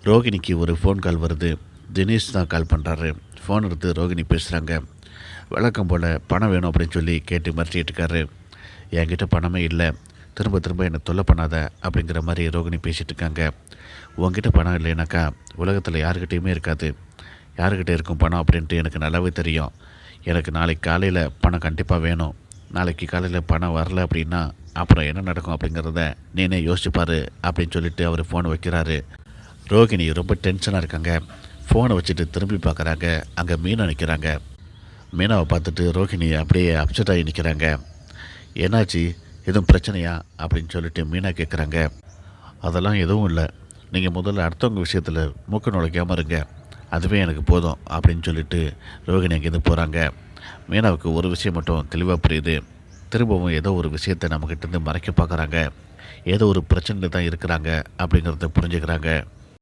ரோகிணிக்கு ஒரு phone call வருது. தினேஷ் தான் கால் பண்ணுறாரு. ஃபோன் எடுத்து ரோகிணி பேசுகிறாங்க. வழக்கம் போல் பணம் வேணும் அப்படின்னு சொல்லி கேட்டு மிரட்டிட்டு இருக்காரு. என்கிட்ட பணமே இல்லை, திரும்ப திரும்ப என்னை தொல்லை பண்ணாத அப்படிங்கிற மாதிரி ரோகிணி பேசிகிட்டு இருக்காங்க. உங்ககிட்ட பணம் இல்லைனாக்கா உலகத்தில் யாருக்கிட்டேயுமே இருக்காது. யாருக்கிட்ட இருக்கும் பணம் அப்படின்ட்டு எனக்கு நல்லாவே தெரியும். எனக்கு நாளைக்கு காலையில் பணம் கண்டிப்பாக வேணும். நாளைக்கு காலையில் பணம் வரல அப்படின்னா அப்புறம் என்ன நடக்கும் அப்படிங்கிறத நீனே யோசிச்சுப்பார் அப்படின்னு சொல்லிட்டு அவர் ஃபோனை வைக்கிறாரு. ரோகிணி ரொம்ப டென்ஷனாக இருக்காங்க. ஃபோனை வச்சுட்டு திரும்பி பார்க்குறாங்க. அங்கே மீனா நிற்கிறாங்க. மீனாவை பார்த்துட்டு ரோகிணி அப்படியே அப்செட் ஆகி நிற்கிறாங்க. என்னாச்சு, எதுவும் பிரச்சனையா அப்படின்னு சொல்லிட்டு மீனா கேட்குறாங்க. அதெல்லாம் எதுவும் இல்லை, நீங்கள் முதல்ல அடுத்தவங்க விஷயத்தில் மூக்க நுழைக்காமல் இருங்க, அதுவே எனக்கு போதும் அப்படின்னு சொல்லிட்டு ரோகிணி அங்கேருந்து போகிறாங்க. மீனாவுக்கு ஒரு விஷயம் மட்டும் தெளிவாக புரியுது. திரும்பவும் ஏதோ ஒரு விஷயத்தை நம்மக்கிட்டேருந்து மறைக்க பார்க்குறாங்க. ஏதோ ஒரு பிரச்சனையில் தான் இருக்கிறாங்க அப்படிங்கிறத புரிஞ்சுக்கிறாங்க.